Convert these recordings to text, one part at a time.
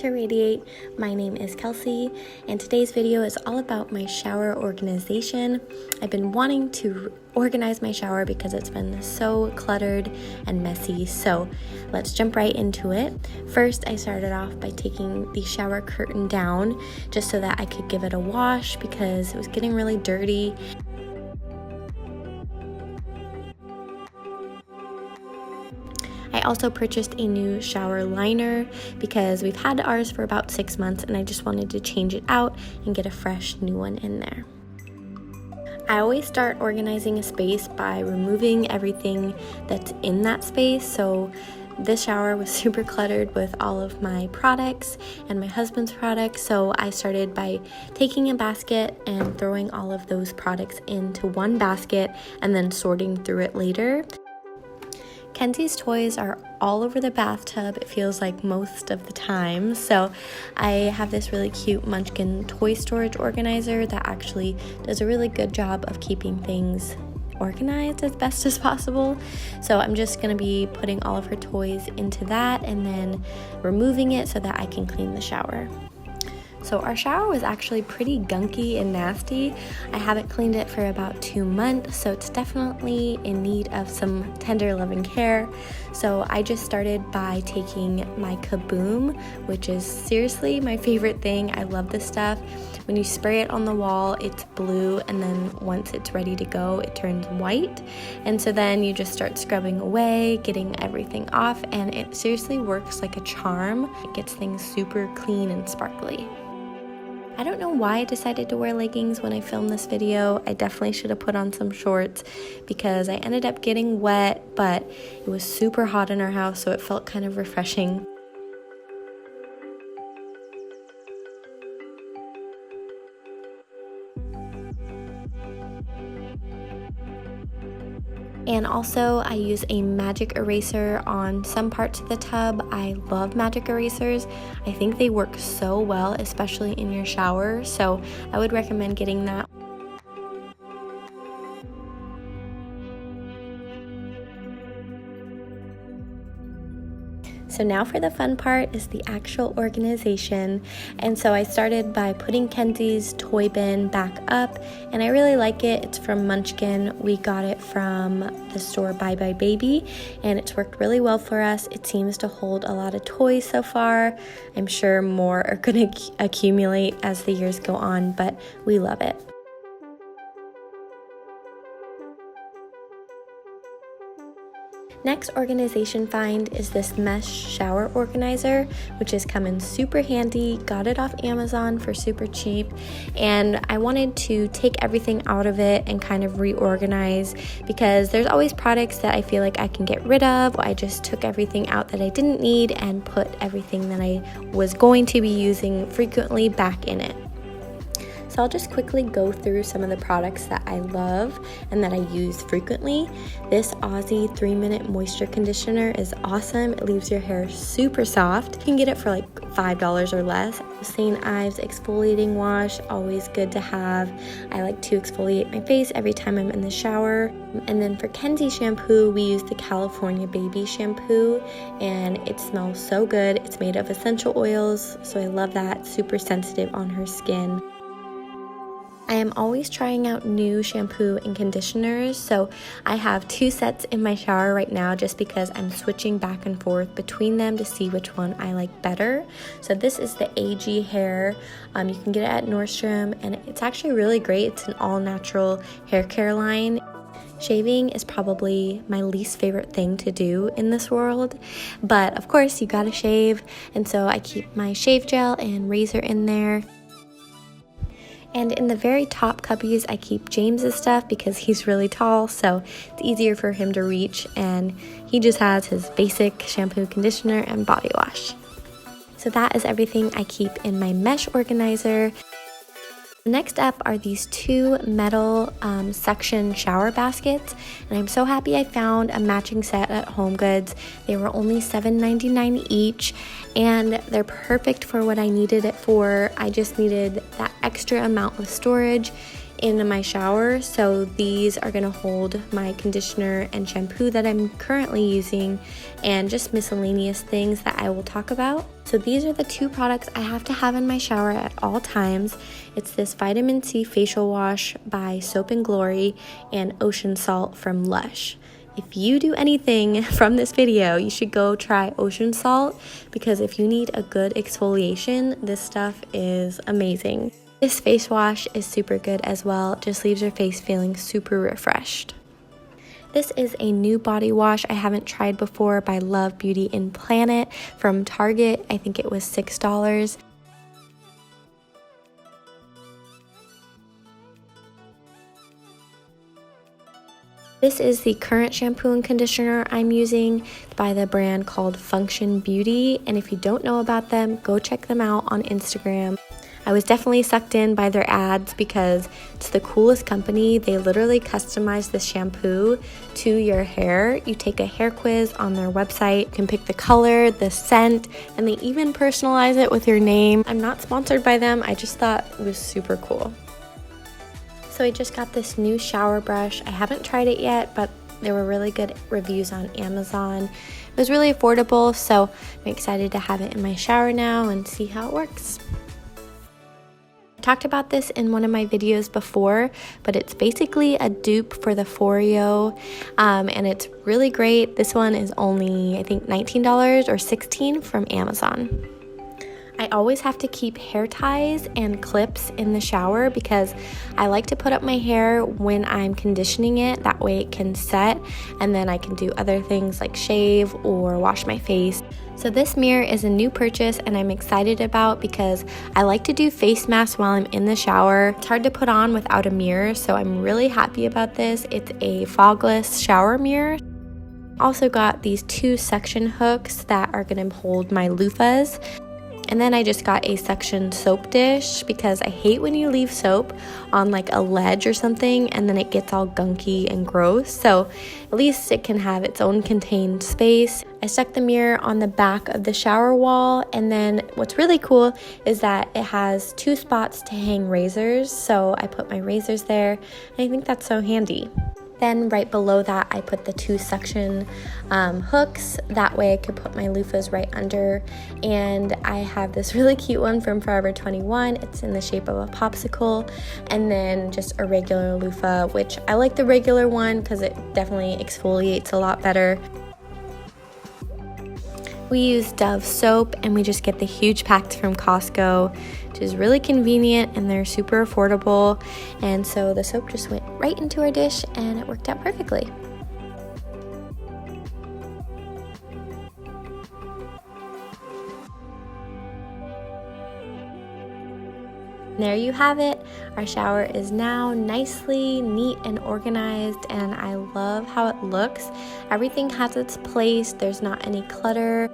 to Radiate. My name is Kelsey, and today's video is all about my shower organization. I've been wanting to organize my shower because it's been so cluttered and messy, so let's jump right into it. First, I started off by taking the shower curtain down just so that I could give it a wash because it was getting really dirty. I also purchased a new shower liner because we've had ours for about 6 months and I just wanted to change it out and get a fresh new one in there. I always start organizing a space by removing everything that's in that space. So this shower was super cluttered with all of my products and my husband's products. So I started by taking a basket and throwing all of those products into one basket and then sorting through it later. Kenzie's toys are all over the bathtub, it feels like most of the time. So I have this really cute Munchkin toy storage organizer that actually does a really good job of keeping things organized as best as possible. So I'm just going to be putting all of her toys into that and then removing it so that I can clean the shower. So our shower was actually pretty gunky and nasty. I haven't cleaned it for about 2 months, so it's definitely in need of some tender loving care. So I just started by taking my Kaboom, which is seriously my favorite thing. I love this stuff. When you spray it on the wall, it's blue, and then once it's ready to go, it turns white. And so then you just start scrubbing away, getting everything off, and it seriously works like a charm. It gets things super clean and sparkly. I don't know why I decided to wear leggings when I filmed this video. I definitely should have put on some shorts because I ended up getting wet, but it was super hot in our house, so it felt kind of refreshing. And also I use a magic eraser on some parts of the tub. I love magic erasers. I think they work so well, especially in your shower. So I would recommend getting that. So now for the fun part is the actual organization. And so I started by putting Kenzie's toy bin back up, and I really like it. It's from Munchkin. We got it from the store Bye Bye Baby, and it's worked really well for us. It seems to hold a lot of toys so far. I'm sure more are going to accumulate as the years go on, but we love it. Next organization find is this mesh shower organizer, which is coming super handy. Got it off Amazon for super cheap, and I wanted to take everything out of it and kind of reorganize because there's always products that I feel like I can get rid of. I just took everything out that I didn't need and put everything that I was going to be using frequently back in it. So I'll just quickly go through some of the products that I love and that I use frequently. This Aussie 3-minute moisture conditioner is awesome. It leaves your hair super soft. You can get it for like $5 or less. St. Ives exfoliating wash, always good to have. I like to exfoliate my face every time I'm in the shower. And then for Kenzie shampoo, we use the California Baby shampoo, and it smells so good. It's made of essential oils, so I love that. Super sensitive on her skin. I am always trying out new shampoo and conditioners, so I have 2 sets in my shower right now just because I'm switching back and forth between them to see which one I like better. So this is the AG Hair. You can get it at Nordstrom, and it's actually really great. It's an all-natural hair care line. Shaving is probably my least favorite thing to do in this world, but of course you gotta shave, and so I keep my shave gel and razor in there. And in the very top cubbies, I keep James's stuff because he's really tall, so it's easier for him to reach, and he just has his basic shampoo, conditioner, and body wash. So that is everything I keep in my mesh organizer. Next up are these 2 metal suction shower baskets, and I'm so happy I found a matching set at HomeGoods. They were only $7.99 each, and they're perfect for what I needed it for. I just needed that extra amount of storage in my shower. So these are gonna hold my conditioner and shampoo that I'm currently using, and just miscellaneous things that I will talk about. So these are the two products I have to have in my shower at all times. It's this vitamin C facial wash by Soap & Glory and Ocean Salt from Lush. If you do anything from this video, you should go try Ocean Salt, because if you need a good exfoliation, this stuff is amazing. This face wash is super good as well, just leaves your face feeling super refreshed. This is a new body wash I haven't tried before by Love Beauty and Planet from Target. I think it was $6. This is the current shampoo and conditioner I'm using by the brand called Function Beauty, and if you don't know about them, go check them out on Instagram. I was definitely sucked in by their ads because it's the coolest company. They literally customize the shampoo to your hair. You take a hair quiz on their website, you can pick the color, the scent, and they even personalize it with your name. I'm not sponsored by them, I just thought it was super cool. So I just got this new shower brush. I haven't tried it yet, but there were really good reviews on Amazon. It was really affordable, so I'm excited to have it in my shower now and see how it works. I talked about this in one of my videos before, but it's basically a dupe for the Foreo, and it's really great. This one is only, I think, $19 or $16 from Amazon. I always have to keep hair ties and clips in the shower because I like to put up my hair when I'm conditioning it. That way it can set, and then I can do other things like shave or wash my face. So this mirror is a new purchase and I'm excited about because I like to do face masks while I'm in the shower. It's hard to put on without a mirror, so I'm really happy about this. It's a fogless shower mirror. Also got these two suction hooks that are going to hold my loofahs. And then I just got a suction soap dish because I hate when you leave soap on like a ledge or something and then it gets all gunky and gross. So at least it can have its own contained space. I stuck the mirror on the back of the shower wall, and then what's really cool is that it has two spots to hang razors. So I put my razors there, and I think that's so handy. Then right below that, I put the two suction hooks. That way I could put my loofahs right under. And I have this really cute one from Forever 21. It's in the shape of a popsicle. And then just a regular loofah, which I like the regular one because it definitely exfoliates a lot better. We use Dove soap, and we just get the huge packs from Costco, which is really convenient, and they're super affordable. And so the soap just went right into our dish and it worked out perfectly. There you have it. Our shower is now nicely neat and organized, and I love how it looks. Everything has its place. There's not any clutter.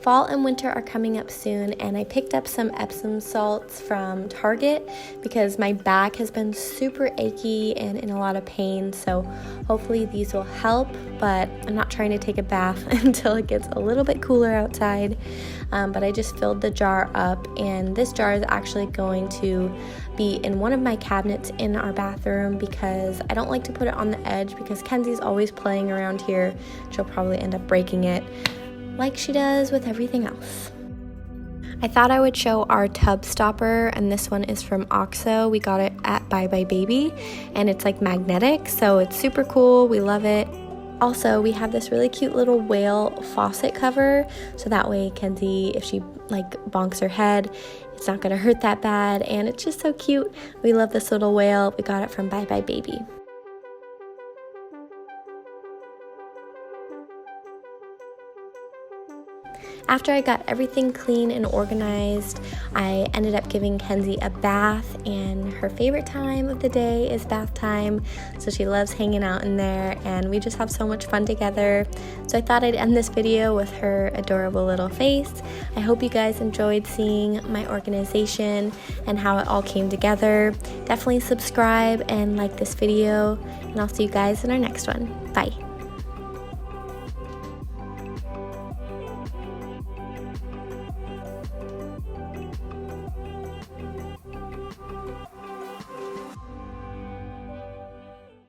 Fall and winter are coming up soon, and I picked up some Epsom salts from Target because my back has been super achy and in a lot of pain, so hopefully these will help, but I'm not trying to take a bath until it gets a little bit cooler outside. But I just filled the jar up, and this jar is actually going to be in one of my cabinets in our bathroom because I don't like to put it on the edge because Kenzie's always playing around here. She'll probably end up breaking it, like she does with everything else. I thought I would show our tub stopper, and this one is from OXO. We got it at Bye Bye Baby, and it's like magnetic, so it's super cool. We love it. Also, we have this really cute little whale faucet cover, so that way Kenzie, if she like bonks her head, it's not gonna hurt that bad, and it's just so cute. We love this little whale. We got it from Bye Bye Baby. After I got everything clean and organized, I ended up giving Kenzie a bath, and her favorite time of the day is bath time, so she loves hanging out in there, and we just have so much fun together. So I thought I'd end this video with her adorable little face. I hope you guys enjoyed seeing my organization and how it all came together. Definitely subscribe and like this video, and I'll see you guys in our next one. Bye.